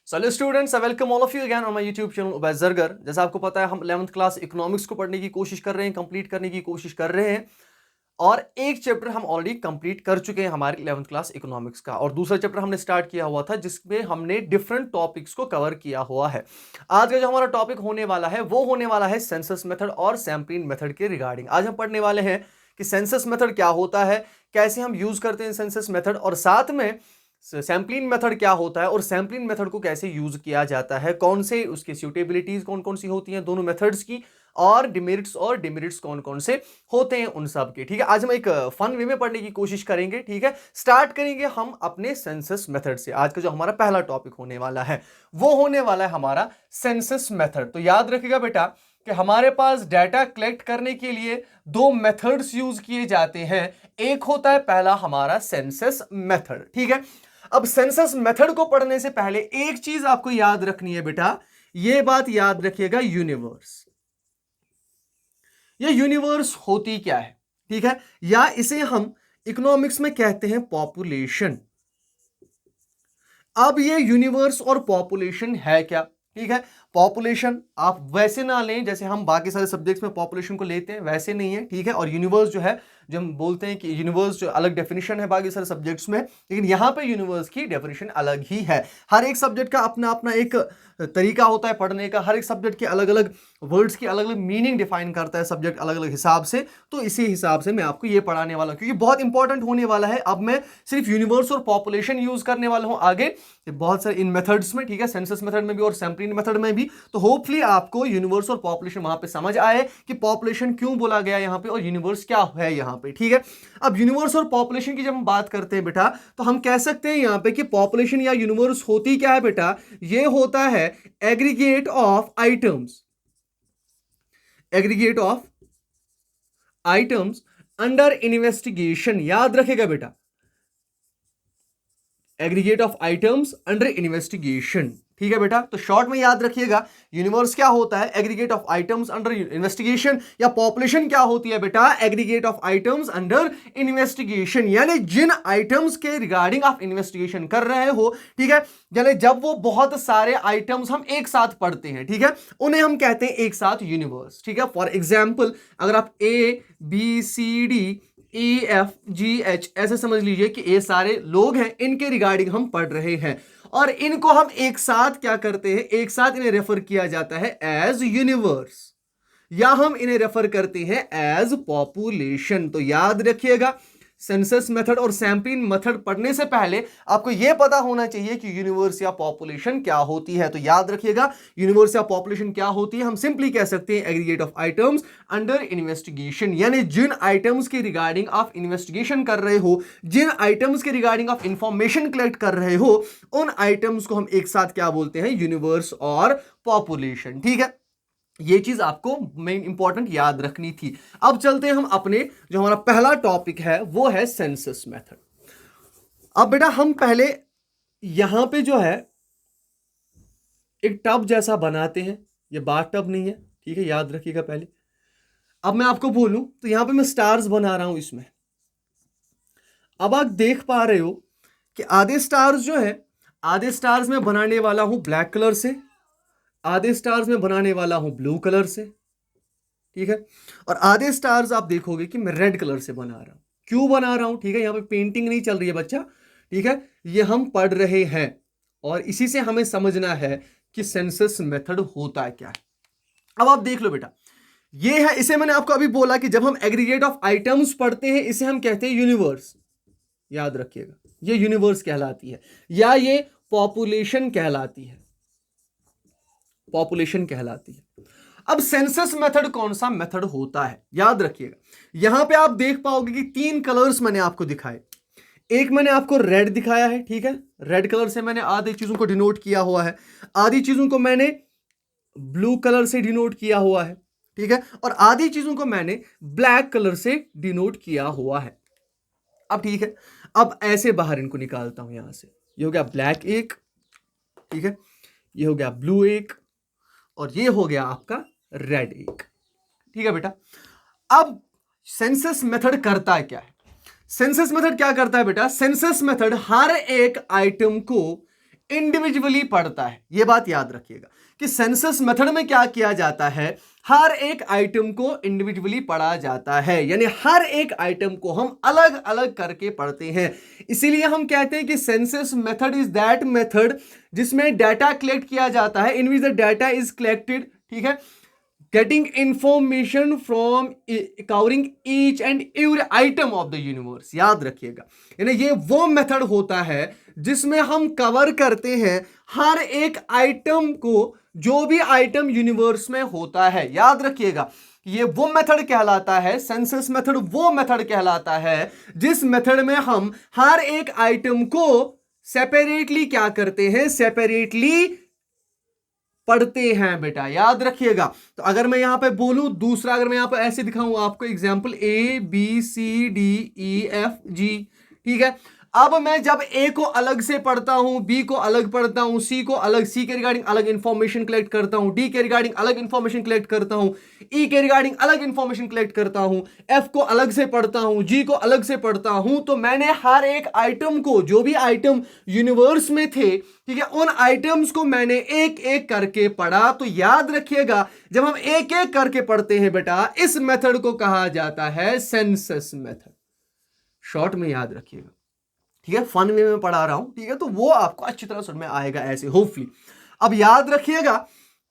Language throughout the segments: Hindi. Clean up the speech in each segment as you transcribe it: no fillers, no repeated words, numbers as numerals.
So hello students, I welcome all of you again on my YouTube channel Ubaid Zargar. जैसा आपको पता है हम 11th क्लास इकोनॉमिक्स को पढ़ने की कोशिश कर रहे हैं, कंप्लीट करने की कोशिश कर रहे हैं और एक चैप्टर हम ऑलरेडी कंप्लीट कर चुके हैं हमारे 11th क्लास इकोनॉमिक्स का और दूसरा चैप्टर हमने स्टार्ट किया हुआ था जिसमें हमने डिफरेंट टॉपिक्स को कवर किया हुआ है। आज का जो हमारा टॉपिक होने वाला है वो होने वाला है सेंसस मेथड और सैंपलिंग मेथड के रिगार्डिंग। आज हम पढ़ने वाले हैं कि सेंसस मेथड क्या होता है, कैसे हम यूज करते हैं सेंसस मेथड और साथ में सैंपलिंग मेथड क्या होता है और सैंपलिंग मेथड को कैसे यूज किया जाता है, कौन से उसकी सूटेबिलिटीज कौन कौन सी होती हैं दोनों मेथड्स की और डिमेरिट्स कौन कौन से होते हैं उन सब के। ठीक है, आज हम एक फन वे में पढ़ने की कोशिश करेंगे। ठीक है, स्टार्ट करेंगे हम अपने सेंसस मेथड से। आज का जो हमारा पहला टॉपिक होने वाला है वो होने वाला है हमारा सेंसस मेथड। तो याद रखिएगा बेटा कि हमारे पास डाटा कलेक्ट करने के लिए दो मेथड्स यूज किए जाते हैं। एक होता है पहला हमारा सेंसस मेथड। ठीक है, अब सेंसस मेथड को पढ़ने से पहले एक चीज आपको याद रखनी है बेटा, यह बात याद रखिएगा, यूनिवर्स। यह यूनिवर्स होती क्या है? ठीक है, या इसे हम इकोनॉमिक्स में कहते हैं पॉपुलेशन। अब ये यूनिवर्स और पॉपुलेशन है क्या? ठीक है, पॉपुलेशन आप वैसे ना लें जैसे हम बाकी सारे सब्जेक्ट्स में पॉपुलेशन को लेते हैं, वैसे नहीं है। ठीक है, और यूनिवर्स जो है, जब हम बोलते हैं कि यूनिवर्स जो अलग डेफिनेशन है बाकी सारे सब्जेक्ट्स में, लेकिन यहां पे यूनिवर्स की डेफिनेशन अलग ही है। हर एक सब्जेक्ट का अपना अपना एक तरीका होता है पढ़ने का, हर एक सब्जेक्ट के अलग अलग वर्ड्स की अलग अलग मीनिंग डिफाइन करता है सब्जेक्ट अलग अलग हिसाब से। तो इसी हिसाब से मैं आपको ये पढ़ाने वाला हूं क्योंकि बहुत इंपॉर्टेंट होने वाला है। अब मैं सिर्फ यूनिवर्स और पॉपुलेशन यूज करने वाला हूं आगे बहुत सारे इन मेथड्स में। ठीक है, सेंसस मेथड में भी और सैंपलिंग मेथड में भी। तो होपफुली आपको यूनिवर्स और पॉपुलेशन वहां पे समझ आए कि पॉपुलेशन क्यों बोला गया यहां पे और यूनिवर्स क्या है यहां पे। ठीक है, अब यूनिवर्स और पॉपुलेशन की जब हम बात करते हैं बेटा, तो हम कह सकते हैं यहां पे कि पॉपुलेशन या यूनिवर्स होती क्या है बेटा, ये होता है aggregate of items, aggregate of items under investigation. याद रखेगा बेटा, aggregate of items under investigation. ठीक है बेटा, तो शॉर्ट में याद रखिएगा, यूनिवर्स क्या होता है, aggregate of items under investigation, या पॉपुलेशन क्या होती है बेटा, aggregate of items under investigation, यानी जिन आइटम्स के रिगार्डिंग आप इन्वेस्टिगेशन कर रहे हो। ठीक है, यानी जब वो बहुत सारे आइटम्स हम एक साथ पढ़ते हैं, ठीक है, उन्हें हम कहते हैं एक साथ यूनिवर्स। ठीक है, फॉर एग्जाम्पल अगर आप ABCD EFGH ऐसे समझ लीजिए कि ये सारे लोग हैं, इनके रिगार्डिंग हम पढ़ रहे हैं और इनको हम एक साथ क्या करते हैं, एक साथ इन्हें रेफर किया जाता है एज यूनिवर्स, या हम इन्हें रेफर करते हैं एज पॉपुलेशन। तो याद रखिएगा, सेंसस मेथड और सैंपलिंग मेथड पढ़ने से पहले आपको यह पता होना चाहिए कि यूनिवर्स या पॉपुलेशन क्या होती है। तो याद रखिएगा, यूनिवर्स या पॉपुलेशन क्या होती है, हम सिंपली कह सकते हैं aggregate of items under investigation, यानी जिन आइटम्स के रिगार्डिंग आप इन्वेस्टिगेशन कर रहे हो, जिन आइटम्स के रिगार्डिंग आप इंफॉर्मेशन कलेक्ट कर रहे हो, उन आइटम्स को हम एक साथ क्या बोलते हैं, यूनिवर्स और पॉपुलेशन। ठीक है, ये चीज आपको मेन इंपॉर्टेंट याद रखनी थी। अब चलते हैं हम अपने जो हमारा पहला टॉपिक है वो है सेंसस मेथड। अब बेटा हम पहले यहां पे जो है एक टब जैसा बनाते हैं, ये बाथ टब नहीं है। ठीक है, याद रखिएगा पहले। अब मैं आपको बोलूं तो यहां पे मैं स्टार्स बना रहा हूं इसमें। अब आप देख पा रहे हो कि आधे स्टार्स जो है, आधे स्टार्स में बनाने वाला हूं ब्लैक कलर से, आधे स्टार्स में बनाने वाला हूं ब्लू कलर से। ठीक है, और आधे स्टार्स आप देखोगे कि मैं रेड कलर से बना रहा हूं। क्यों बना रहा हूं? ठीक है, यहां पे पेंटिंग नहीं चल रही है बच्चा। ठीक है, ये हम पढ़ रहे हैं और इसी से हमें समझना है कि सेंसस मेथड होता क्या है। अब आप देख लो बेटा, ये है, इसे मैंने आपको अभी बोला कि जब हम एग्रीगेट ऑफ आइटम्स पढ़ते हैं इसे हम कहते हैं यूनिवर्स। याद रखिएगा, ये यूनिवर्स कहलाती है या ये पॉपुलेशन कहलाती है, पॉपुलेशन कहलाती है। अब सेंसस मेथड कौन सा मेथड होता है, याद रखिएगा। यहां पे आप देख पाओगे कि तीन कलर्स मैंने आपको दिखाए। एक मैंने आपको रेड दिखाया है, ठीक है, रेड कलर से मैंने आधी चीजों को डिनोट किया हुआ है, आधी चीजों को मैंने ब्लू कलर से डिनोट किया हुआ है। ठीक है, और आधी चीजों को मैंने ब्लैक कलर से डिनोट किया हुआ है। अब ठीक है, अब ऐसे बाहर इनको निकालता हूं यहां से। ये हो गया ब्लैक एक, ठीक है, ये हो गया ब्लू एक, और ये हो गया आपका रेड एक। ठीक है बेटा, अब सेंसस मेथड करता है क्या है? सेंसस मेथड क्या करता है बेटा? सेंसस मेथड हर एक आइटम को इंडिविजुअली पढ़ता है। यह बात याद रखिएगा कि सेंसस मेथड में क्या किया जाता है, हर एक आइटम को इंडिविजुअली पढ़ा जाता है, यानी हर एक आइटम को हम अलग अलग करके पढ़ते हैं। इसीलिए हम कहते हैं कि census method is that method जिसमें डाटा कलेक्ट किया जाता है, in which the data is collected, ठीक है, getting information from covering each and every item of the universe. याद रखिएगा, यानी ये वो मेथड होता है जिसमें हम कवर करते हैं हर एक आइटम को, जो भी आइटम यूनिवर्स में होता है। याद रखिएगा, ये वो मेथड कहलाता है, सेंसस मेथड वो मेथड कहलाता है जिस मेथड में हम हर एक आइटम को सेपरेटली क्या करते हैं, सेपरेटली पढ़ते हैं बेटा। याद रखिएगा। तो अगर मैं यहां पे बोलूं दूसरा, अगर मैं यहां पे ऐसे दिखाऊं आपको एग्जांपल ABCDEFG, ठीक है। अब मैं जब ए को अलग से पढ़ता हूं, बी को अलग पढ़ता हूं, सी को अलग, सी के रिगार्डिंग अलग इंफॉर्मेशन कलेक्ट करता हूं, डी के रिगार्डिंग अलग इंफॉर्मेशन कलेक्ट करता हूं, ई के रिगार्डिंग अलग इंफॉर्मेशन कलेक्ट करता हूं, एफ को अलग से पढ़ता हूं, जी को अलग से पढ़ता हूं, तो मैंने हर एक आइटम को, जो भी आइटम यूनिवर्स में थे, ठीक है, उन आइटम्स को मैंने एक एक करके पढ़ा। तो याद रखिएगा, जब हम एक एक करके पढ़ते हैं बेटा, इस मेथड को कहा जाता है सेंसस मेथड। शॉर्ट में याद रखिएगा, ठीक है, फन वे में पढ़ा रहा हूं, ठीक है, तो वो आपको अच्छी तरह समझ में आएगा ऐसे, होपफुली। अब याद रखिएगा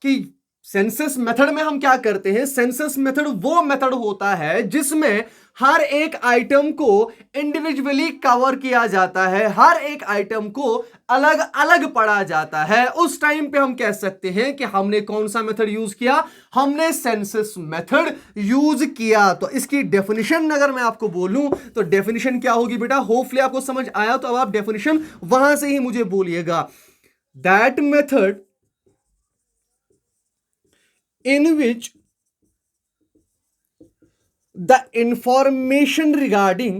कि सेंसस मेथड में हम क्या करते हैं, सेंसस मेथड वो मेथड होता है जिसमें हर एक आइटम को इंडिविजुअली कवर किया जाता है, हर एक आइटम को अलग अलग पढ़ा जाता है। उस टाइम पे हम कह सकते हैं कि हमने कौन सा मेथड यूज किया, हमने सेंसस मेथड यूज किया। तो इसकी डेफिनेशन अगर मैं आपको बोलूं तो डेफिनेशन क्या होगी बेटा, होपफुली आपको समझ आया, तो अब आप डेफिनेशन वहां से ही मुझे बोलिएगा। That method in which the information regarding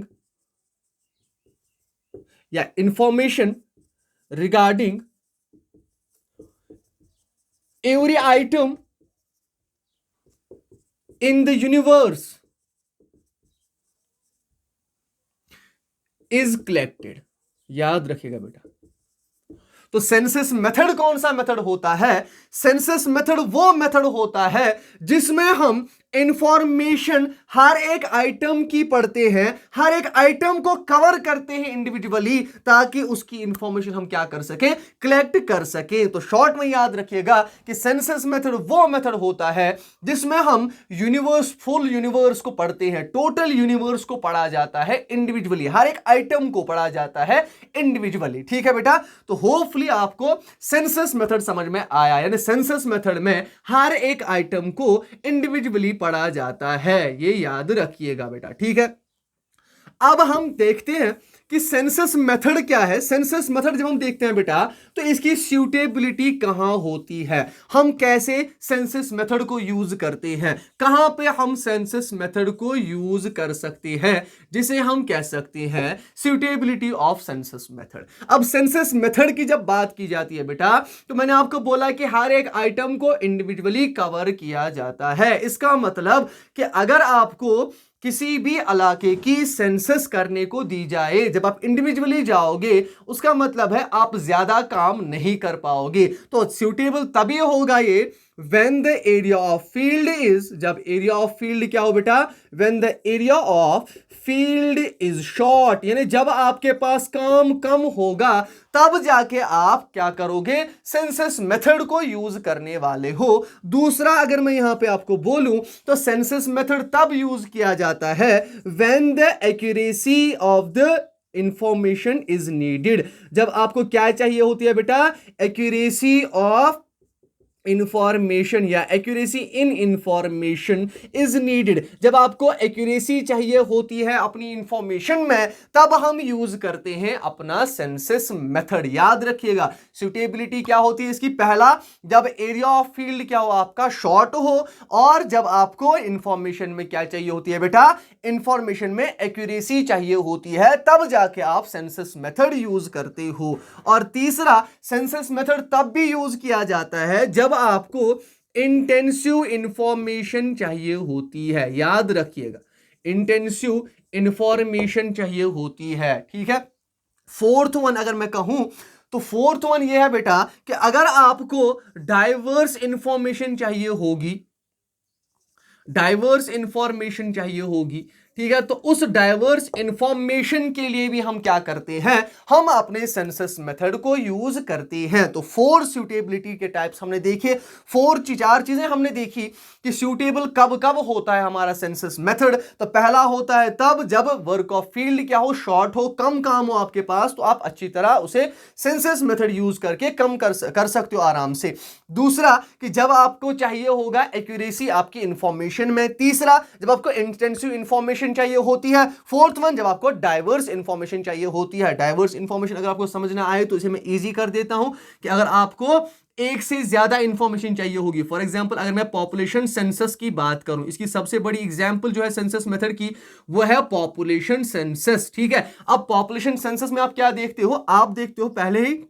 every item in the universe is collected। याद रखिएगा बेटा। तो सेंसस मेथड कौन सा मेथड होता है, सेंसस मेथड वो मेथड होता है जिसमें हम इंफॉर्मेशन हर एक आइटम की पढ़ते हैं, हर एक आइटम को कवर करते हैं इंडिविजुअली, ताकि उसकी इंफॉर्मेशन हम क्या कर सके, कलेक्ट कर सके। तो शॉर्ट में याद रखिएगा कि सेंसस मेथड वो मेथड होता है जिसमें हम यूनिवर्स, फुल यूनिवर्स को पढ़ते हैं, टोटल यूनिवर्स को पढ़ा जाता है इंडिविजुअली, हर एक आइटम को पढ़ा जाता है इंडिविजुअली। ठीक है बेटा, तो होपफुली आपको सेंसस मेथड समझ में आया, यानी सेंसस मेथड में हर एक आइटम को इंडिविजुअली पढ़ा जाता है, ये याद रखिएगा बेटा। ठीक है, अब हम देखते हैं कि सेंसस मेथड क्या है। सेंसस मेथड जब हम देखते हैं बेटा, तो इसकी सूटेबिलिटी कहां होती है, हम कैसे सेंसस मेथड को यूज करते हैं, कहां पे हम सेंसस मेथड को यूज कर सकते हैं, जिसे हम कह सकते हैं सूटेबिलिटी ऑफ सेंसस मेथड। अब सेंसस मेथड की जब बात की जाती है बेटा, तो मैंने आपको बोला कि हर एक आइटम को इंडिविजुअली कवर किया जाता है। इसका मतलब कि अगर आपको किसी भी इलाके की सेंसस करने को दी जाए, जब आप इंडिविजुअली जाओगे, उसका मतलब है आप ज्यादा काम नहीं कर पाओगे। तो सूटेबल तभी होगा ये when the area of field is, जब एरिया ऑफ फील्ड क्या हो बेटा, when the area of field is short, यानी जब आपके पास काम कम होगा, तब जाके आप क्या करोगे, सेंसस मेथड को यूज करने वाले हो। दूसरा अगर मैं यहां पे आपको बोलूं, तो सेंसस मेथड तब यूज किया जाता है when the accuracy of the information is needed. जब आपको क्या चाहिए होती है बेटा, एक्यूरेसी ऑफ इंफॉर्मेशन या accuracy in information is needed. जब आपको एक्यूरेसी चाहिए होती है अपनी इंफॉर्मेशन में, तब हम यूज करते हैं अपना सेंसस मेथड। याद रखिएगा, सूटेबिलिटी क्या होती है इसकी, पहला जब एरिया ऑफ फील्ड क्या हो आपका, शॉर्ट हो, और जब आपको इंफॉर्मेशन में क्या चाहिए होती है बेटा, इंफॉर्मेशन में एक्यूरेसी चाहिए होती है, तब जाके आप सेंसस मेथड यूज करते हो। और तीसरा, सेंसस मेथड तब भी यूज किया जाता है जब आपको इंटेंसिव इंफॉर्मेशन चाहिए होती है। याद रखिएगा, इंटेंसिव इंफॉर्मेशन चाहिए होती है। ठीक है, फोर्थ वन अगर मैं कहूं, तो फोर्थ वन ये है बेटा कि अगर आपको डाइवर्स इंफॉर्मेशन चाहिए होगी, डाइवर्स इंफॉर्मेशन चाहिए होगी, ठीक है, तो उस डाइवर्स इंफॉर्मेशन के लिए भी हम क्या करते हैं, हम अपने सेंसस मेथड को यूज करते हैं। तो 4 सूटेबिलिटी के टाइप्स हमने देखे, 4 चीजें हमने देखी कि सूटेबल कब कब होता है हमारा सेंसस मेथड। तो पहला होता है तब जब वर्क ऑफ फील्ड क्या हो, शॉर्ट हो, कम काम हो आपके पास, तो आप अच्छी तरह उसे सेंसस मेथड यूज करके कम कर सकते हो आराम से। दूसरा कि जब आपको चाहिए होगा एक्यूरेसी आपकी इंफॉर्मेशन में। तीसरा जब आपको इंटेंसिव इंफॉर्मेशन चाहिए होती है। फोर्थ वन जब आपको डाइवर्स इंफॉर्मेशन चाहिए होती है। डाइवर्स इंफॉर्मेशन अगर आपको समझना आए तो इसे मैं इजी कर देता हूं कि अगर आपको एक से ज्यादा इंफॉर्मेशन चाहिए होगी, फॉर एग्जांपल अगर मैं पॉपुलेशन सेंसस की बात करूं, इसकी सबसे बड़ी एग्जांपल जो है सेंसस मेथड की वो है पॉपुलेशन सेंसस, ठीक है। अब पॉपुलेशन सेंसस में आप क्या देखते हो, आप देखते हो पहले ही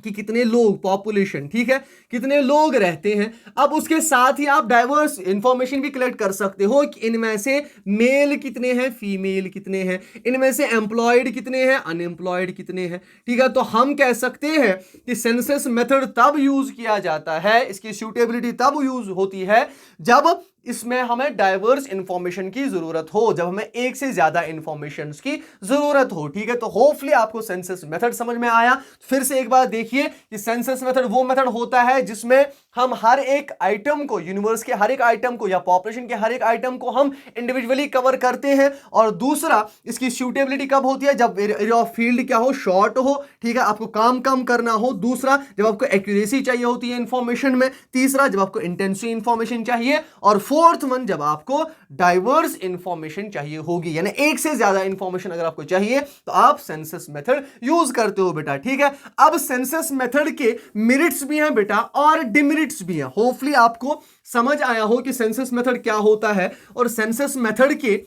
कि कितने लोग, पॉपुलेशन, ठीक है, कितने लोग रहते हैं। अब उसके साथ ही आप डाइवर्स इंफॉर्मेशन भी कलेक्ट कर सकते हो कि इनमें से मेल कितने हैं, फीमेल कितने हैं, इनमें से एम्प्लॉयड कितने हैं, अनएम्प्लॉयड कितने हैं, ठीक है। तो हम कह सकते हैं कि सेंसस मेथड तब यूज किया जाता है, इसकी सूटेबिलिटी तब यूज होती है जब इसमें हमें डाइवर्स इंफॉर्मेशन की जरूरत हो, जब हमें एक से ज्यादा इंफॉर्मेशन की जरूरत हो, ठीक है। तो होपफुली आपको सेंसस मेथड समझ में आया। फिर से एक बार देखिए कि सेंसस मेथड वो मेथड होता है जिसमें हम हर एक आइटम को, यूनिवर्स के हर एक आइटम को या पॉपुलेशन के हर एक आइटम को हम इंडिविजुअली कवर करते हैं। और दूसरा इसकी सूटेबिलिटी कब होती है, जब एरिया ऑफ फील्ड क्या हो, शॉर्ट हो, ठीक है, आपको काम कम करना हो। दूसरा जब आपको एक्यूरेसी चाहिए होती है इंफॉर्मेशन में। तीसरा जब आपको इंटेंसिव इंफॉर्मेशन चाहिए। और फोर्थ वन जब आपको डाइवर्स इंफॉर्मेशन चाहिए होगी, यानी एक से ज्यादा इंफॉर्मेशन अगर आपको चाहिए तो आप सेंसस मेथड यूज करते हो बेटा, ठीक है। अब सेंसस मेथड के मेरिट्स भी हैं बेटा और डिमेरिट्स भी हैं। होपफुली आपको समझ आया हो कि सेंसस मेथड क्या होता है और सेंसस मेथड के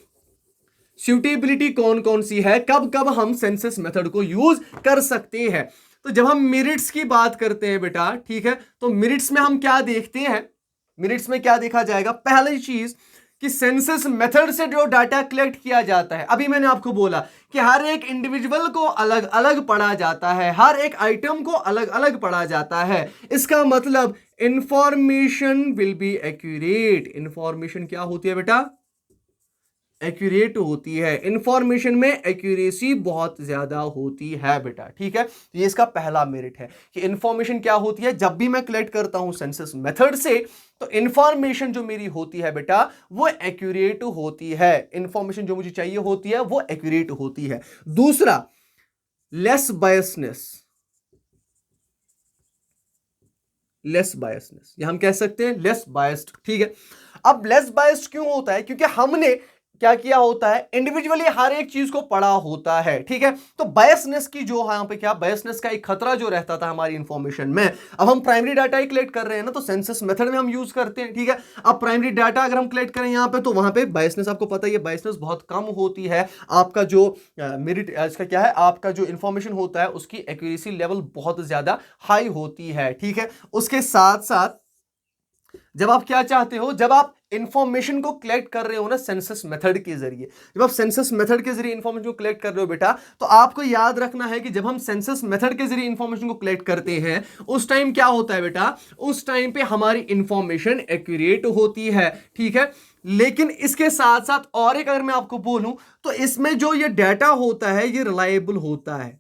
सूटेबिलिटी कौन कौन सी है, कब कब हम सेंसस मेथड को यूज कर सकते हैं। तो जब हम मेरिट्स की बात करते हैं बेटा, ठीक है, तो मेरिट्स में हम क्या देखते हैं, मिनट्स में क्या देखा जाएगा, पहली चीज कि सेंसस मेथड से जो डाटा कलेक्ट किया जाता है, अभी मैंने आपको बोला कि हर एक इंडिविजुअल को अलग अलग पढ़ा जाता है, हर एक आइटम को अलग अलग पढ़ा जाता है। इसका मतलब information will be accurate. Information क्या होती है बेटा, एक्यूरेट होती है। इंफॉर्मेशन में एक्यूरेसी बहुत ज्यादा होती है बेटा, ठीक है। तो ये इसका पहला मेरिट है कि इंफॉर्मेशन क्या होती है, जब भी मैं कलेक्ट करता हूं सेंसस मेथड से तो इंफॉर्मेशन जो मेरी होती है बेटा वो एक्यूरेट होती है। इंफॉर्मेशन जो मुझे चाहिए होती है वो एक्यूरेट होती है। दूसरा लेस बायसनेस, लेस बायसनेस, या हम कह सकते हैं लेस बायस्ड, ठीक है। अब लेस बायस्ड क्यों होता है, क्योंकि हमने क्या किया होता है, इंडिविजुअली हर एक चीज को पढ़ा होता है, ठीक है। तो बायसनेस की जो यहां पे क्या, बायसनेस का एक खतरा जो रहता था हमारी इंफॉर्मेशन में। अब हम प्राइमरी डाटा ही कलेक्ट कर रहे हैं ना, तो सेंसस मेथड में हम यूज करते हैं, ठीक है। अब प्राइमरी डाटा अगर हम कलेक्ट करें यहां पे तो वहां पे बायसनेस आपको पता ही है, बायसनेस बहुत कम होती है। आपका जो मेरिट इसका क्या है, आपका जो इंफॉर्मेशन होता है उसकी एक्यूरेसी लेवल बहुत ज्यादा हाई होती है, ठीक है। उसके साथ साथ जब आप क्या चाहते हो, जब आप इंफॉर्मेशन को कलेक्ट कर रहे हो ना सेंसस मेथड के जरिए, जब आप सेंसस मेथड के जरिए इंफॉर्मेशन को कलेक्ट कर रहे हो बेटा, तो आपको याद रखना है कि जब हम सेंसस मेथड के जरिए इंफॉर्मेशन को कलेक्ट करते हैं उस टाइम क्या होता है बेटा, उस टाइम पे हमारी इंफॉर्मेशन एक्यूरेट होती है, ठीक है। लेकिन इसके साथ साथ और एक अगर मैं आपको बोलूं तो इसमें जो ये डाटा होता है ये रिलायबल होता है।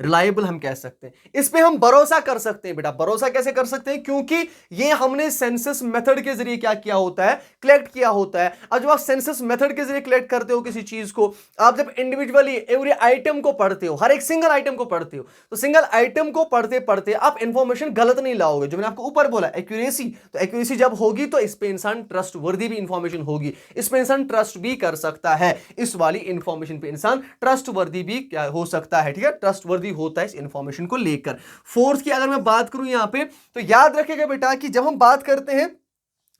रिलायबल हम कह सकते हैं, इस पे हम भरोसा कर सकते हैं बेटा। भरोसा कैसे कर सकते हैं, क्योंकि ये हमने सेंसस मेथड के जरिए क्या किया होता है, कलेक्ट किया होता है। अब जब आप सेंसस मेथड के जरिए कलेक्ट करते हो किसी चीज को, आप जब इंडिविजुअली एवरी आइटम को पढ़ते हो, हर एक सिंगल आइटम को पढ़ते हो, तो सिंगल आइटम को पढ़ते पढ़ते आप इंफॉर्मेशन गलत नहीं लाओगे। जो मैंने आपको ऊपर बोला एक्यूरेसी, तो एक्यूरेसी जब होगी तो इस पे इंसान ट्रस्ट वर्दी भी इंफॉर्मेशन होगी, इस पे इंसान ट्रस्ट भी कर सकता है, इस वाली इंफॉर्मेशन पे इंसान ट्रस्ट वर्दी भी क्या हो सकता है, ठीक है, ट्रस्ट वर्दी होता है इस इंफॉर्मेशन को लेकर। फोर्थ की अगर मैं बात करूं यहां पे, तो याद रखिएगा बेटा कि जब हम बात करते हैं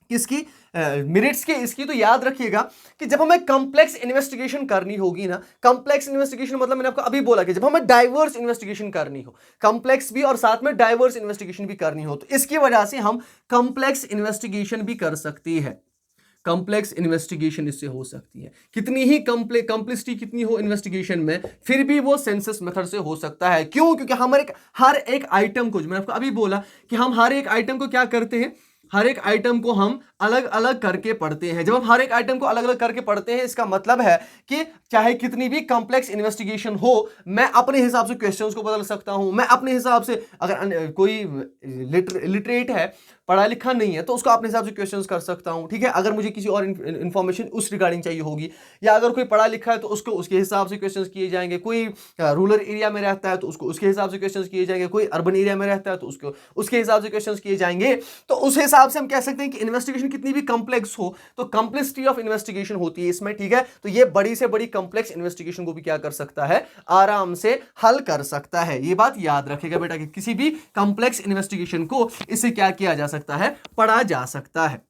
किसकी, मिनट्स के, इसकी, तो याद रखिएगा कि जब हमें कंप्लेक्स इन्वेस्टिगेशन करनी होगी ना, कंप्लेक्स इन्वेस्टिगेशन मतलब मैंने आपको अभी बोला कि जब हमें डाइवर्स इन्वेस्टिगेशन करनी हो, कंप्लेक्स भी और साथ में डाइवर्स इन्वेस्टिगेशन भी करनी हो, तो इसकी वजह से हम कंप्लेक्स इन्वेस्टिगेशन भी कर सकते हैं। कॉम्प्लेक्स इन्वेस्टिगेशन इससे हो सकती है। कितनी ही कॉम्प्लेक्सिटी कितनी हो इन्वेस्टिगेशन में, फिर भी वो सेंसस मेथड से हो सकता है। क्यों? क्योंकि हमारे हर एक आइटम को, जो मैंने आपको अभी बोला कि हम हर एक आइटम को क्या करते हैं, हर एक आइटम को हम अलग अलग करके पढ़ते हैं। जब हम हर एक आइटम को अलग अलग करके पढ़ते हैं, इसका मतलब है कि चाहे कितनी भी कॉम्प्लेक्स इन्वेस्टिगेशन हो, मैं अपने हिसाब से क्वेश्चंस को बदल सकता हूं। मैं अपने हिसाब से, अगर कोई लिटरेट है, पढ़ा लिखा नहीं है, तो उसको अपने हिसाब से क्वेश्चंस कर सकता हूं। ठीक है, अगर मुझे किसी और इंफॉर्मेशन उस रिगार्डिंग चाहिए होगी, या अगर कोई पढ़ा लिखा है तो उसको उसके हिसाब से क्वेश्चंस किए जाएंगे। कोई रूरल एरिया में रहता है तो उसको उसके हिसाब से क्वेश्चंस किए जाएंगे। कोई अर्बन एरिया में रहता है तो उसको उसके हिसाब से क्वेश्चंस किए जाएंगे। तो उस हिसाब से हम कह सकते हैं कि इन्वेस्टिगेशन कितनी भी कॉम्प्लेक्स हो तो कॉम्प्लेक्सिटी ऑफ इन्वेस्टिगेशन होती है इसमें। ठीक है, तो ये बड़ी से बड़ी कॉम्प्लेक्स इन्वेस्टिगेशन को भी क्या कर सकता है, आराम से हल कर सकता है। ये बात याद रखेगा बेटा कि किसी भी कॉम्प्लेक्स इन्वेस्टिगेशन को इससे क्या किया जा सकता है, पढ़ा जा सकता है।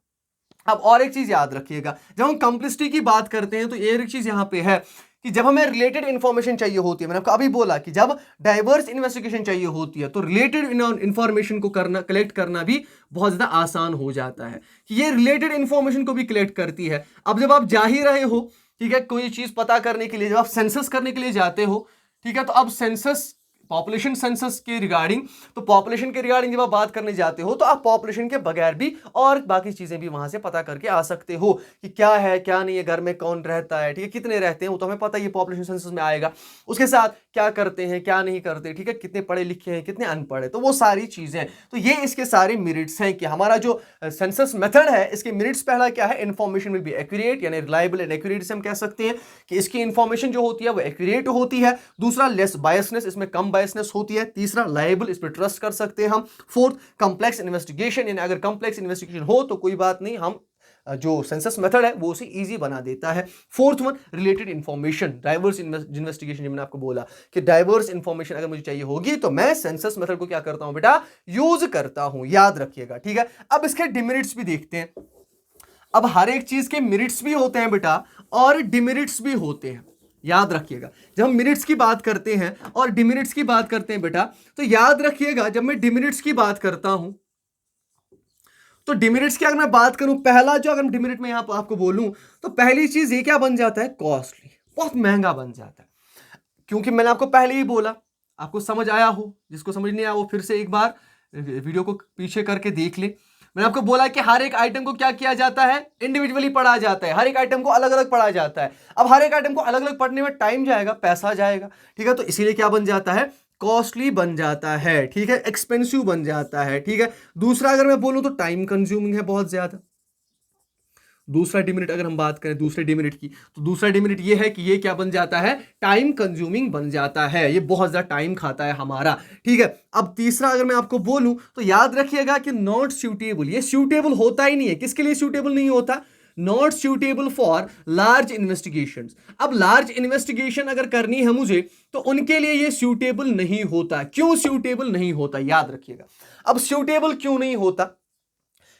अब और एक चीज याद रखिएगा, जब हम कॉम्प्लेक्सिटी की बात करते हैं तो एक चीज यहां पे है कि जब हमें रिलेटेड इंफॉर्मेशन चाहिए होती है, मैंने आपको अभी बोला कि जब डाइवर्स इन्वेस्टिगेशन चाहिए होती है तो रिलेटेड इंफॉर्मेशन को करना, कलेक्ट करना भी बहुत ज्यादा आसान हो जाता है कि ये रिलेटेड इंफॉर्मेशन को भी कलेक्ट करती है। अब जब आप जा ही रहे हो, ठीक है, कोई चीज पता करने के लिए, जब आप सेंसस करने के लिए जाते हो, ठीक है, तो अब सेंसस, पॉपुलेशन सेंसस के रिगार्डिंग, तो पॉपुलेशन के रिगार्डिंग जब आप बात करने जाते हो तो आप पॉपुलेशन के बगैर भी और बाकी चीजें भी वहां से पता करके आ सकते हो कि क्या है क्या नहीं है, घर में कौन रहता है, ठीक है, कितने रहते हैं, वो तो हमें पता ही पॉपुलेशन सेंसस में आएगा। उसके साथ क्या करते हैं क्या नहीं करते, ठीक है, कितने पढ़े लिखे हैं कितने अनपढ़ है, तो वो सारी चीजें, तो ये इसके सारे मेरिट्स हैं कि हमारा जो सेंसस मेथड है इसके मेरिट्स, पहला क्या है, इंफॉर्मेशन विल बी एक्यूरेट, यानी रिलायबल एंड एक्यूरेट से हम कह सकते हैं कि इसकी इंफॉर्मेशन जो होती है वो एक्यूरेट होती है। दूसरा, लेस बायसनेस, इसमें कम बायसनेस होती है। तीसरा, लायबल, इस पर ट्रस्ट कर सकते हैं हम। फोर्थ, कॉम्प्लेक्स इन्वेस्टिगेशन, यानी अगर कॉम्प्लेक्स इन्वेस्टिगेशन हो तो कोई बात नहीं, हम जो सेंसस मेथड है वो उसे इजी बना देता है। Fourth one, related information, diverse investigation, जो मैंने आपको बोला कि डाइवर्स इंफॉर्मेशन अगर मुझे चाहिए होगी तो मैं सेंसस मेथड को क्या करता हूं बेटा, यूज करता हूं, याद रखिएगा। ठीक है, अब इसके डिमेरिट्स भी देखते हैं। अब हर एक चीज के मेरिट्स भी होते हैं बेटा और डिमेरिट्स भी होते हैं, याद रखिएगा। जब हम मेरिट्स की बात करते हैं और डिमेरिट्स की बात करते हैं बेटा, तो याद रखिएगा जब मैं डिमेरिट्स की बात करता हूं तो डिमेरिट्स की अगर मैं बात करूं, पहला जो अगर डिमेरिट में यहां पर आपको बोलूं तो पहली चीज ये क्या बन जाता है, कॉस्टली, बहुत महंगा बन जाता है। क्योंकि मैंने आपको पहले ही बोला, आपको समझ आया हो, जिसको समझ नहीं आया वो फिर से एक बार वीडियो को पीछे करके देख ले। मैंने आपको बोला कि हर एक आइटम को क्या किया जाता है, इंडिविजुअली पढ़ा जाता है, हर एक आइटम को अलग अलग पढ़ा जाता है। अब हर एक आइटम को अलग अलग पढ़ने में टाइम जाएगा, पैसा जाएगा, ठीक है, तो इसीलिए क्या बन जाता है, कॉस्टली बन जाता है, ठीक है, एक्सपेंसिव बन जाता है। ठीक है, दूसरा अगर मैं बोलूं तो टाइम कंज्यूमिंग है बहुत ज्यादा। दूसरा डिमेरिट अगर हम बात करें दूसरे डिमेरिट की, तो दूसरा डिमेरिट ये है कि ये क्या बन जाता है, टाइम कंज्यूमिंग बन जाता है, ये बहुत ज्यादा टाइम खाता है हमारा। ठीक है, अब तीसरा अगर मैं आपको बोलूं तो याद रखिएगा कि नॉट सूटेबल, ये सूटेबल होता ही नहीं है। किसके लिए सूटेबल नहीं होता, not suitable for large investigation. अब लार्ज इन्वेस्टिगेशन अगर करनी है मुझे तो उनके लिए ये सूटेबल नहीं होता। क्यों सूटेबल नहीं होता, याद रखिएगा। अब सूटेबल क्यों नहीं होता,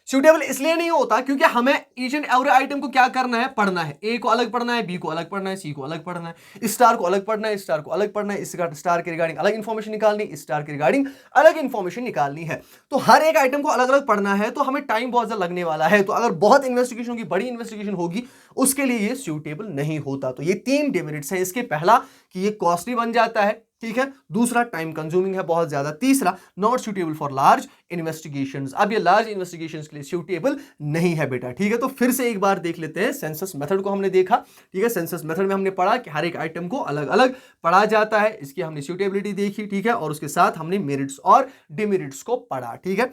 सूटेबल इसलिए नहीं होता क्योंकि हमें ईच एंड एवरी आइटम को क्या करना है, पढ़ना है। ए को अलग पढ़ना है, बी को अलग पढ़ना है, सी को अलग पढ़ना है, स्टार को अलग पढ़ना है, स्टार को अलग पढ़ना है, इस स्टार के रिगार्डिंग अलग इंफॉर्मेशन निकालनी, इस स्टार के रिगार्डिंग अलग इंफॉर्मेशन निकालनी है। तो हर एक आइटम को अलग अलग पढ़ना है तो हमें टाइम बहुत ज्यादा लगने वाला है। तो अगर बहुत इन्वेस्टिगेशन होगी, बड़ी इन्वेस्टिगेशन होगी, उसके लिए ये सूटेबल नहीं होता। तो ये तीन डिमेरिट्स है इसके, पहला कि ये कॉस्टली बन जाता है, ठीक है, दूसरा टाइम कंज्यूमिंग है बहुत ज्यादा, तीसरा not suitable for large investigations. अब ये लार्ज इन्वेस्टिगेशंस के लिए सूटेबल नहीं है बेटा। ठीक है, तो फिर से एक बार देख लेते हैं, सेंसस मेथड को हमने देखा, ठीक है, सेंसस मेथड में हमने पढ़ा कि हर एक आइटम को अलग अलग पढ़ा जाता है, इसकी हमने सूटेबिलिटी देखी, ठीक है, और उसके साथ हमने मेरिट्स और डिमेरिट्स को पढ़ा। ठीक है,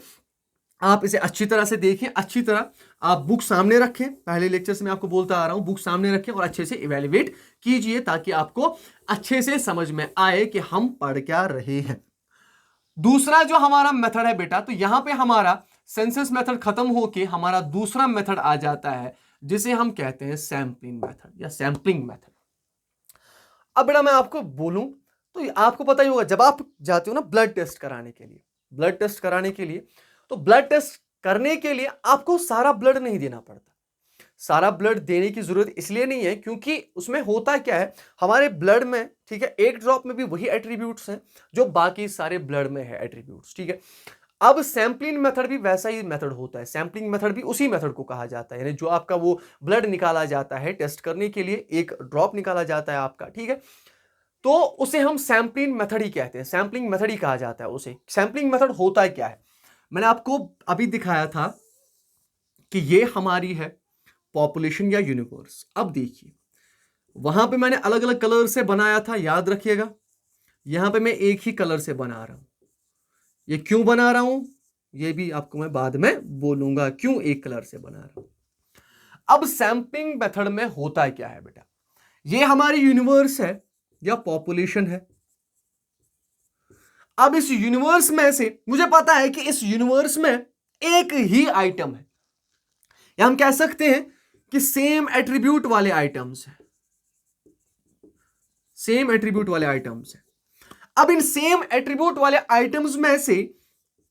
आप इसे अच्छी तरह से देखें, अच्छी तरह आप बुक सामने रखें, पहले लेक्चर से मैं आपको बोलता आ रहा हूं, बुक सामने रखें और अच्छे से इवैल्यूएट कीजिए ताकि आपको अच्छे से समझ में आए कि हम पढ़ क्या रहे हैं। दूसरा जो हमारा मेथड है बेटा, तो यहां पे हमारा सेंसस मेथड खत्म होके हमारा दूसरा मेथड आ जाता है जिसे हम कहते हैं सैंपलिंग मेथड या सैंपलिंग मेथड। अब बेटा मैं आपको बोलूं तो आपको पता ही होगा, जब आप जाते हो ना ब्लड टेस्ट कराने के लिए, ब्लड टेस्ट कराने के लिए, तो ब्लड टेस्ट करने के लिए आपको सारा ब्लड नहीं देना पड़ता। सारा ब्लड देने की जरूरत इसलिए नहीं है क्योंकि उसमें होता क्या है, हमारे ब्लड में, ठीक है, एक ड्रॉप में भी वही एट्रीब्यूट्स हैं जो बाकी सारे ब्लड में है एट्रीब्यूट्स। ठीक है, अब सैंपलिंग मेथड भी वैसा ही मेथड होता है, सैंपलिंग मेथड भी उसी मेथड को कहा जाता है, यानी जो आपका वो ब्लड निकाला जाता है टेस्ट करने के लिए, एक ड्रॉप निकाला जाता है आपका, ठीक है, तो उसे हम सैंपलिंग मेथड ही कहते हैं, सैंपलिंग मेथड ही कहा जाता है उसे। सैंपलिंग मेथड होता है क्या है, मैंने आपको अभी दिखाया था कि ये हमारी है पॉपुलेशन या यूनिवर्स। अब देखिए वहां पे मैंने अलग अलग कलर से बनाया था, याद रखिएगा, यहां पे मैं एक ही कलर से बना रहा हूं। ये क्यों बना रहा हूं ये भी आपको मैं बाद में बोलूंगा, क्यों एक कलर से बना रहा हूं। अब सैंपलिंग मेथड में होता है क्या है बेटा, ये हमारी यूनिवर्स है या पॉपुलेशन है। अब इस यूनिवर्स में से मुझे पता है कि इस यूनिवर्स में एक ही आइटम है, या हम कह सकते हैं कि सेम एट्रीब्यूट वाले आइटम्स हैं, सेम एट्रीब्यूट वाले आइटम्स हैं। अब इन सेम एट्रीब्यूट वाले आइटम्स में से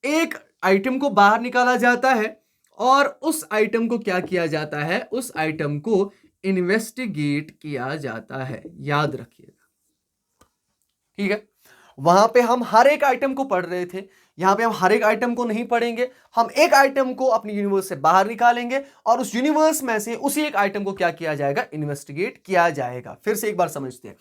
एक आइटम को बाहर निकाला जाता है और उस आइटम को क्या किया जाता है, उस आइटम को इन्वेस्टिगेट किया जाता है, याद रखिएगा, ठीक है। वहां पे हम हर एक आइटम को पढ़ रहे थे, यहां पे हम हर एक आइटम को नहीं पढ़ेंगे, हम एक आइटम को अपनी यूनिवर्स से बाहर निकालेंगे और उस यूनिवर्स में से उसी एक आइटम को क्या किया जाएगा, इन्वेस्टिगेट किया जाएगा। फिर से एक बार समझते हैं,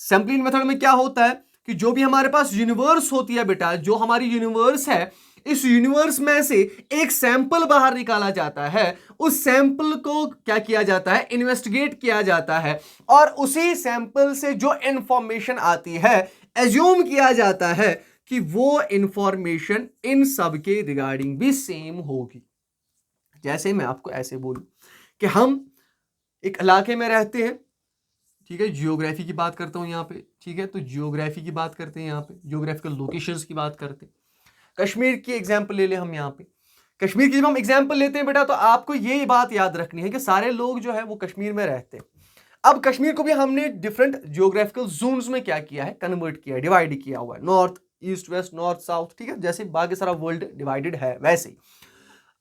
सैंपलिंग मेथड में क्या होता है कि जो भी हमारे पास यूनिवर्स होती है बेटा, जो हमारी यूनिवर्स है, इस यूनिवर्स में से एक सैंपल बाहर निकाला जाता है, उस सैंपल को क्या किया जाता है, इन्वेस्टिगेट किया जाता है, और उसी सैंपल से जो इंफॉर्मेशन आती है एज्यूम किया जाता है कि वो इंफॉर्मेशन इन सब के रिगार्डिंग भी सेम होगी। जैसे मैं आपको ऐसे बोलूं कि हम एक इलाके में रहते हैं, ठीक है, जियोग्राफी की बात करता हूं यहां पे, ठीक है, तो जियोग्राफी की बात करते हैं, यहां पे जियोग्राफिकल लोकेशंस की बात करते हैं। कश्मीर की एग्जांपल ले ले हम, यहां पे कश्मीर की जब हम एग्जांपल लेते हैं बेटा, तो आपको ये बात याद रखनी है कि सारे लोग जो है वो कश्मीर में रहते हैं। अब कश्मीर को भी हमने डिफरेंट जियोग्राफिकल जोन्स में क्या किया है, कन्वर्ट किया है, डिवाइड किया हुआ है, north east west, north south, ठीक है, जैसे बाकी सारा वर्ल्ड डिवाइडेड है वैसे ही।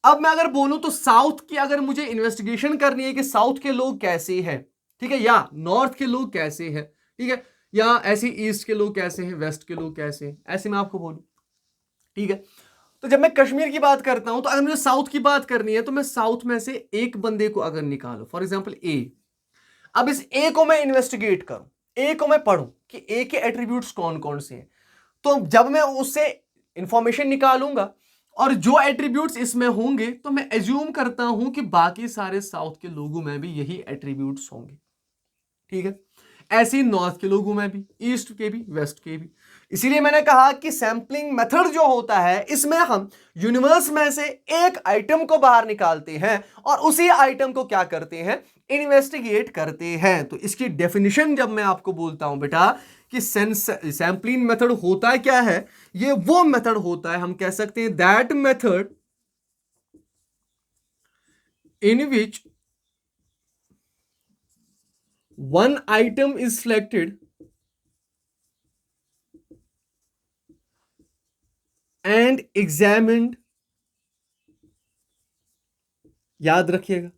अब मैं अगर बोलूं तो साउथ की अगर मुझे इन्वेस्टिगेशन करनी है कि साउथ के लोग कैसे हैं, ठीक है, या नॉर्थ के लोग कैसे हैं, ठीक है, या ऐसे ईस्ट के लोग कैसे हैं, वेस्ट के लोग कैसे हैं, ऐसे मैं आपको बोलूं, ठीक है। तो जब मैं कश्मीर की बात करता हूं तो अगर मुझे साउथ की बात करनी है तो मैं साउथ में से एक बंदे को अगर निकालूं, फॉर एग्जाम्पल ए, अब इस ए को मैं इन्वेस्टिगेट करूं, ए को मैं पढ़ूं कि ए के एट्रीब्यूट्स कौन कौन से हैं, तो जब मैं उससे इंफॉर्मेशन निकालूंगा और जो एट्रीब्यूट्स इसमें होंगे तो मैं एज्यूम करता हूं कि बाकी सारे साउथ के लोगों में भी यही एट्रीब्यूट्स होंगे, ठीक है। ऐसे ही नॉर्थ के लोगों में भी, ईस्ट के भी, वेस्ट के भी। इसीलिए मैंने कहा कि सैंपलिंग मेथड जो होता है इसमें हम यूनिवर्स में से एक आइटम को बाहर निकालते हैं और उसी आइटम को क्या करते हैं, इन्वेस्टिगेट करते हैं। तो इसकी डेफिनेशन जब मैं आपको बोलता हूं बेटा कि सैंपलिंग मेथड होता है क्या है, ये वो मेथड होता है, हम कह सकते हैं that method in which one item is selected and examined, याद रखिएगा,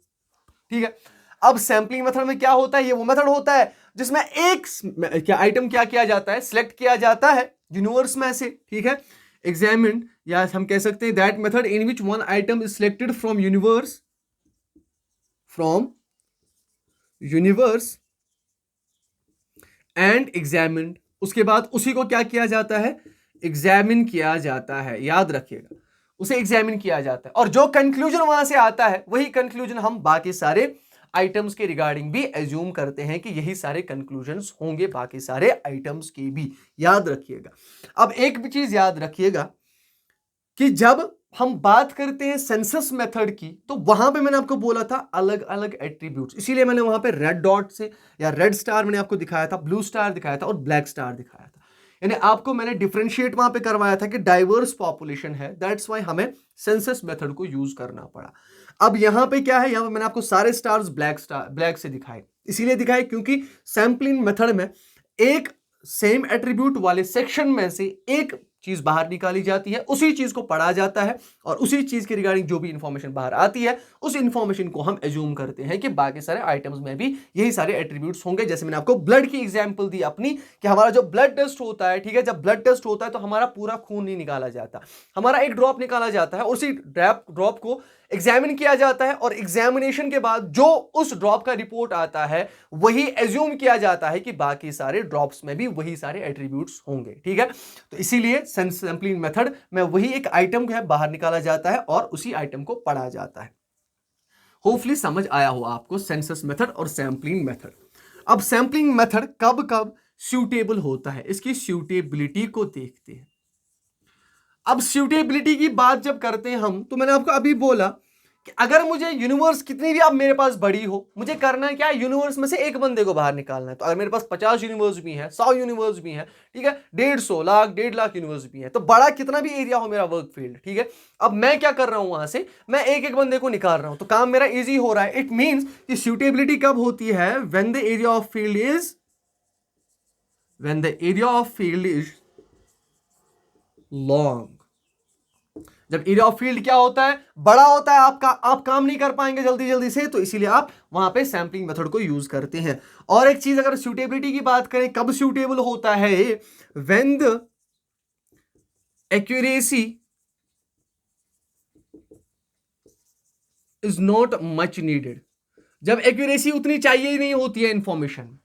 ठीक है। अब सैंपलिंग मेथड में क्या होता है, ये वो मेथड होता है जिसमें एक क्या आइटम क्या किया जाता है, सिलेक्ट किया जाता है यूनिवर्स में से, ठीक है, एग्जामिन्ड, या हम कह सकते हैं that method in which one item is selected from universe and examined, उसके बाद उसी को क्या किया जाता है, एग्जामिन किया जाता है, याद रखिएगा, उसे एग्जामिन किया जाता है, और जो कंक्लूजन वहां से आता है वही कंक्लूजन हम बाकी सारे आइटम्स के रिगार्डिंग भी एज्यूम करते हैं कि यही सारे कंक्लूजन्स होंगे बाकी सारे आइटम्स के भी, याद रखिएगा। अब एक भी चीज याद रखिएगा कि जब हम बात करते हैं सेंसस मेथड की तो वहां पे मैंने आपको बोला था अलग अलग एट्रीब्यूट्स, इसीलिए मैंने वहां पे रेड डॉट से या रेड स्टार मैंने आपको दिखाया था, ब्लू स्टार दिखाया था और ब्लैक स्टार दिखाया था, यानी आपको मैंने डिफरेंशिएट वहां पे करवाया था कि डाइवर्स पॉपुलेशन है, दैट्स वाई हमें सेंसस मेथड को यूज करना पड़ा। अब यहां पे क्या है, यहां पे मैंने आपको सारे स्टार्स ब्लैक से दिखाए, इसीलिए दिखाए क्योंकि सैंपलिंग मेथड में एक सेम एट्रीब्यूट वाले सेक्शन में से एक चीज बाहर निकाली जाती है, उसी चीज को पढ़ा जाता है और उसी चीज के रिगार्डिंग जो भी इंफॉर्मेशन बाहर आती है उस इंफॉर्मेशन को हम एज्यूम करते हैं कि बाकी सारे आइटम्स में भी यही सारे एट्रीब्यूट्स होंगे। जैसे मैंने आपको ब्लड की एग्जांपल दी अपनी, कि हमारा जो ब्लड टेस्ट होता है, ठीक है, जब ब्लड टेस्ट होता है तो हमारा पूरा खून नहीं निकाला जाता, हमारा एक ड्रॉप निकाला जाता है, उसी ड्रॉप को एग्जामिन किया जाता है और एग्जामिनेशन के बाद जो उस ड्रॉप का रिपोर्ट आता है वही एज्यूम किया जाता है कि बाकी सारे ड्रॉप्स में भी वही सारे एट्रीब्यूट्स होंगे, ठीक है। तो इसीलिए सैंपलिंग मेथड में वही एक आइटम है बाहर निकाला जाता है और उसी आइटम को पढ़ा जाता है। होपफुली समझ आया हो आपको सेंसस मेथड और सैंपलिंग मेथड। अब सैंपलिंग मेथड कब कब सूटेबल होता है, इसकी सूटेबिलिटी को देखते हैं। अब सूटेबिलिटी की बात जब करते हैं हम, तो मैंने आपको अभी बोला कि अगर मुझे यूनिवर्स कितनी भी आप मेरे पास बड़ी हो, मुझे करना है क्या, यूनिवर्स में से एक बंदे को बाहर निकालना है। तो अगर मेरे पास 50 यूनिवर्स भी है, 100 यूनिवर्स भी है, ठीक है, 150 लाख 1.5 लाख यूनिवर्स भी है, तो बड़ा कितना भी एरिया हो मेरा वर्क फील्ड, ठीक है, अब मैं क्या कर रहा हूं, वहां से मैं एक एक बंदे को निकाल रहा हूं, तो काम मेरा इजी हो रहा है। इट मींस कि सूटेबिलिटी कब होती है, when the area of field is long. जब एरिया ऑफ फील्ड क्या होता है, बड़ा होता है, आप काम नहीं कर पाएंगे जल्दी जल्दी से, तो इसीलिए आप वहां पे सैंपलिंग मेथड को यूज करते हैं। और एक चीज, अगर सूटेबिलिटी की बात करें, कब सूटेबल होता है, when the accuracy is not much needed. जब एक्यूरेसी उतनी चाहिए ही नहीं होती है इंफॉर्मेशन,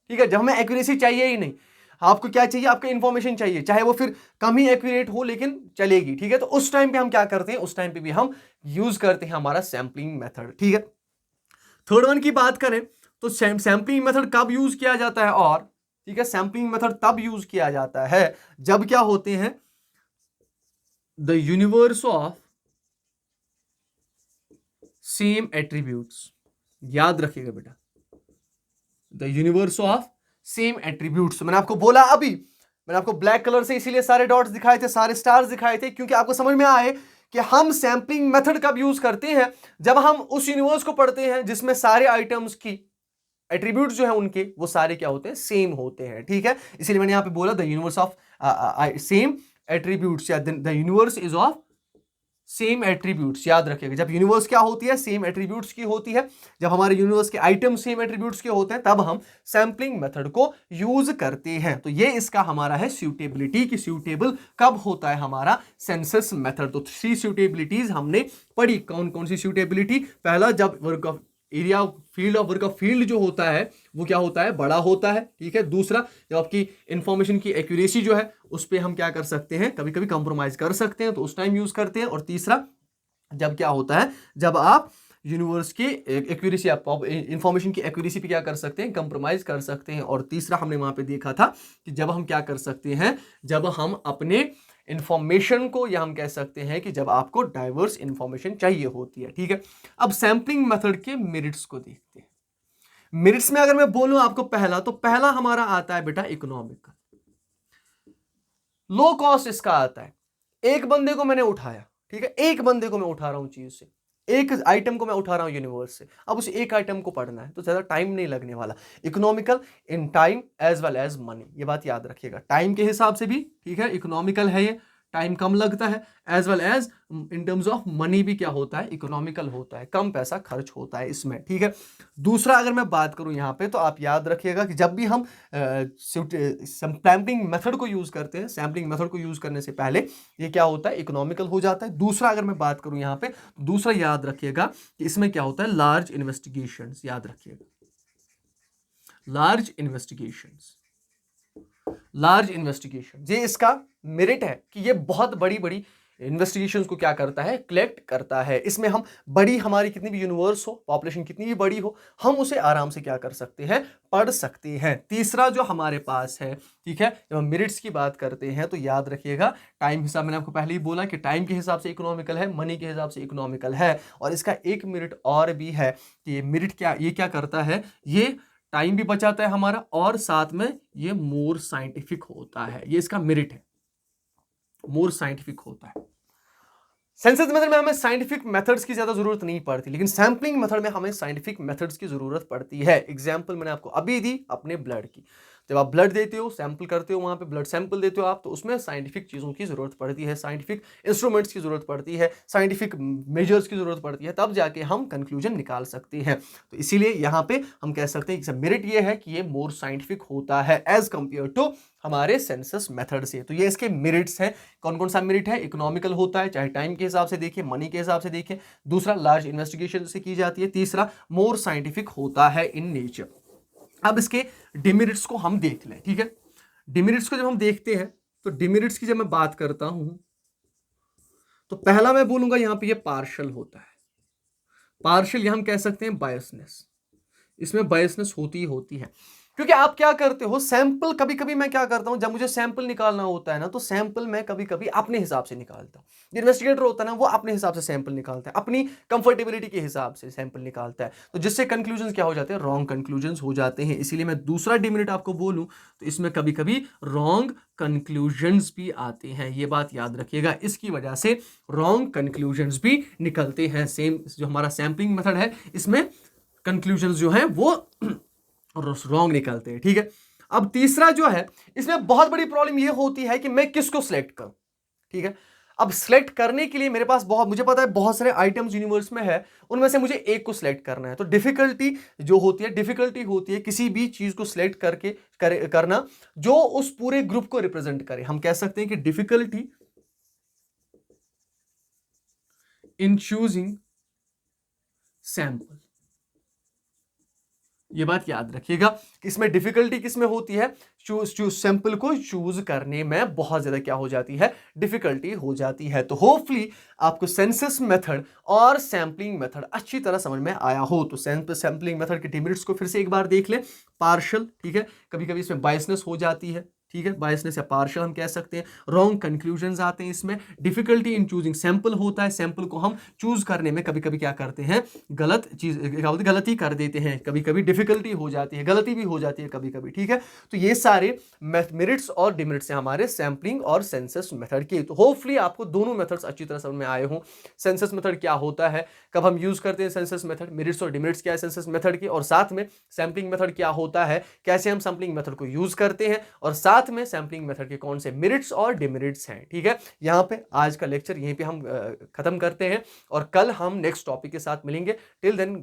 ठीक है, जब हमें एक्यूरेसी चाहिए ही नहीं, आपको क्या चाहिए, आपको इंफॉर्मेशन चाहिए, चाहे वो फिर कम ही एक्यूरेट हो लेकिन चलेगी, ठीक है, तो उस टाइम पे हम क्या करते हैं, उस टाइम पे भी हम यूज करते हैं हमारा सैंपलिंग मेथड, ठीक है। थर्ड वन की बात करें तो सैंपलिंग मेथड कब यूज किया जाता है, और ठीक है, सैंपलिंग मेथड तब यूज किया जाता है जब क्या होते हैं, the universe of same attributes. याद रखिएगा बेटा, the universe of same attributes. मैंने आपको बोला अभी, मैंने आपको ब्लैक कलर से इसीलिए सारे डॉट्स दिखाए थे, सारे स्टार्स दिखाए थे, क्योंकि आपको समझ में आए कि हम सैंपलिंग मेथड कब यूज करते हैं, जब हम उस यूनिवर्स को पढ़ते हैं जिसमें सारे आइटम्स की एट्रीब्यूट्स जो है उनके वो सारे क्या होते हैं, सेम होते हैं, ठीक है। इसीलिए मैंने यहां पे बोला the universe of same attributes, या the universe is of same attributes. याद रखिएगा, जब यूनिवर्स क्या होती है, सेम एट्रीब्यूट्स की होती है, जब हमारे यूनिवर्स के आइटम सेम एट्रीब्यूट्स के होते हैं, तब हम सैंपलिंग मेथड को यूज करते हैं। तो ये इसका हमारा है सूटेबिलिटी, की सूटेबल कब होता है हमारा सेंसस मेथड। तो 3 सूटेबिलिटीज हमने पढ़ी। कौन कौन सी सूटेबिलिटी, पहला, जब work of area field of work of field जो होता है वो क्या होता है, बड़ा होता है, ठीक है। दूसरा, जब आपकी इंफॉर्मेशन की एक्यूरेसी जो है उस पर हम क्या कर सकते हैं, कभी कभी कंप्रोमाइज कर सकते हैं, तो उस टाइम यूज करते हैं। और तीसरा, जब क्या होता है, जब आप यूनिवर्स की एक्यूरेसी, आप इंफॉर्मेशन की एक्यूरेसी पे क्या कर सकते हैं, कंप्रोमाइज कर सकते हैं। और तीसरा हमने वहां पे देखा था कि जब हम क्या कर सकते हैं, जब हम अपने इंफॉर्मेशन को, या हम कह सकते हैं कि जब आपको डाइवर्स इंफॉर्मेशन चाहिए होती है, ठीक है। अब सैंपलिंग मेथड के मेरिट्स को देखते हैं। मेरिट्स में अगर मैं बोलूं आपको पहला, तो पहला हमारा आता है बेटा इकोनॉमिकल। लो कॉस्ट इसका आता है, एक बंदे को मैंने उठाया, ठीक है, एक बंदे को मैं उठा रहा हूं चीज से, एक आइटम को मैं उठा रहा हूं यूनिवर्स से, अब उस एक आइटम को पढ़ना है तो ज्यादा टाइम नहीं लगने वाला। Economical in time as well as money, ये बात याद रखिएगा, टाइम के हिसाब से भी, ठीक है, इकोनॉमिकल है ये, टाइम कम लगता है, as well as in terms of money भी क्या होता है, इकोनॉमिकल होता है, कम पैसा खर्च होता है इसमें, ठीक है। दूसरा, अगर मैं बात करूं यहां पे, तो आप याद रखिएगा कि जब भी हम सैंपलिंग मेथड को यूज करते हैं, सैंपलिंग मेथड को यूज करने से पहले ये क्या होता है, इकोनॉमिकल हो जाता है। दूसरा, अगर मैं बात करूं यहां पे, दूसरा याद रखिएगा कि इसमें क्या होता है, लार्ज इन्वेस्टिगेशंस। याद रखिएगा, लार्ज इन्वेस्टिगेशंस, लार्ज इन्वेस्टिगेशन, ये इसका मेरिट है कि ये बहुत बड़ी बड़ी इन्वेस्टिगेशंस को क्या करता है, कलेक्ट करता है। इसमें हम बड़ी, हमारी कितनी भी यूनिवर्स हो, पॉपुलेशन कितनी भी बड़ी हो, हम उसे आराम से क्या कर सकते हैं, पढ़ सकते हैं। तीसरा जो हमारे पास है, ठीक है, जब हम मेरिट्स की बात करते हैं तो याद रखिएगा, टाइम हिसाब, मैंने आपको पहले ही बोला कि टाइम के हिसाब से इकोनॉमिकल है, मनी के हिसाब से इकोनॉमिकल है। और इसका एक मेरिट और भी है कि ये मेरिट क्या, ये क्या करता है, ये टाइम भी बचाता है हमारा, और साथ में ये मोर साइंटिफिक होता है, ये इसका मेरिट है, मोर साइंटिफिक होता है। सेंसस मेथड में हमें साइंटिफिक मेथड्स की ज्यादा जरूरत नहीं पड़ती, लेकिन सैंपलिंग मेथड में हमें साइंटिफिक मेथड्स की जरूरत पड़ती है। एग्जांपल मैंने आपको अभी दी अपने ब्लड की, जब आप ब्लड देते हो, सैंपल करते हो, वहां पे ब्लड सैंपल देते हो आप, तो उसमें साइंटिफिक चीज़ों की ज़रूरत पड़ती है, साइंटिफिक इंस्ट्रूमेंट्स की ज़रूरत पड़ती है, साइंटिफिक मेजर्स की ज़रूरत पड़ती है, तब जाके हम कंक्लूजन निकाल सकते हैं। तो इसीलिए यहाँ पे हम कह सकते हैं कि मेरिट ये है कि ये मोर साइंटिफिक होता है एज कंपेयर टू हमारे सेंसस मेथड से। तो ये इसके मेरिट्स हैं। कौन कौन सा मेरिट है? इकोनॉमिकल होता है, चाहे टाइम के हिसाब से देखें, मनी के हिसाब से देखें। दूसरा, लार्ज इन्वेस्टिगेशन से की जाती है। तीसरा, मोर साइंटिफिक होता है इन नेचर। अब इसके डिमेरिट्स को हम देख लें, ठीक है। डिमेरिट्स को जब हम देखते हैं, तो डिमेरिट्स की जब मैं बात करता हूं, तो पहला मैं बोलूंगा यहां पे ये पार्शियल होता है। पार्शियल यहां हम कह सकते हैं बायसनेस, इसमें बायसनेस होती है। क्योंकि आप क्या करते हो, सैंपल कभी कभी मैं क्या करता हूं, जब मुझे सैंपल निकालना होता है ना, तो सैंपल मैं कभी कभी अपने हिसाब से निकालता हूं। इन्वेस्टिगेटर होता है ना, वो अपने हिसाब से सैंपल निकालता है, अपनी कंफर्टेबिलिटी के हिसाब से सैंपल निकालता है, तो जिससे कंक्लूजन्स क्या हो जाते हैं, रॉन्ग कंक्लूजन्स हो जाते हैं। इसीलिए मैं दूसरा डिमेरिट आपको बोलूं, तो इसमें कभी कभी रॉन्ग कंक्लूजन्स भी आते हैं। ये बात याद रखिएगा, इसकी वजह से रॉन्ग कंक्लूजन्स भी निकलते हैं। सेम जो हमारा सैंपलिंग मेथड है, इसमें कंक्लूजन्स जो है वो रॉन्ग निकलते हैं, ठीक है। अब तीसरा जो है, इसमें बहुत बड़ी प्रॉब्लम ये होती है कि मैं किसको सिलेक्ट करूं, ठीक है। अब सिलेक्ट करने के लिए मेरे पास मुझे पता है बहुत सारे आइटम्स यूनिवर्स में है, उनमें से मुझे एक को सिलेक्ट करना है। तो डिफिकल्टी जो होती है किसी भी चीज को सिलेक्ट करना जो उस पूरे ग्रुप को रिप्रेजेंट करे। हम कह सकते हैं कि डिफिकल्टी इन चूजिंग सैंपल। ये बात याद रखिएगा कि इसमें डिफिकल्टी किसमें होती है, सैंपल को चूज करने में बहुत ज्यादा क्या हो जाती है, डिफिकल्टी हो जाती है। तो होपफुली आपको सेंसस मेथड और सैंपलिंग मेथड अच्छी तरह समझ में आया हो। तो सैंपलिंग मेथड के डिमेरिट्स को फिर से एक बार देख ले। पार्शियल, ठीक है, कभी कभी इसमें बायसनेस हो जाती है, ठीक है, बायसनेस या पार्शियल हम कह सकते हैं। रॉन्ग कंक्लूजन्स आते हैं इसमें। डिफिकल्टी इन चूजिंग सैंपल होता है, सैंपल को हम चूज करने में कभी कभी क्या करते हैं, गलती कर देते हैं, कभी कभी डिफिकल्टी हो जाती है, गलती भी हो जाती है कभी कभी, ठीक है। तो ये सारे मेरिट्स और डिमेरिट्स हैं हमारे सैंपलिंग और सेंसस मेथड के। तो होपफुली आपको दोनों मेथड्स अच्छी तरह समझ में आए हों। सेंसस मेथड क्या होता है, कब हम यूज करते हैं सेंसस मेथड, मेरिट्स और डिमेरिट्स क्या है सेंसस मेथड के, और साथ में सैंपलिंग मेथड क्या होता है, कैसे हम सैंपलिंग मेथड को यूज करते हैं, और साथ में सैंपलिंग मेथड के कौन से मेरिट्स और डिमेरिट्स हैं, ठीक है। यहां पे आज का लेक्चर यहीं पे हम खत्म करते हैं, और कल हम नेक्स्ट टॉपिक के साथ मिलेंगे। Till then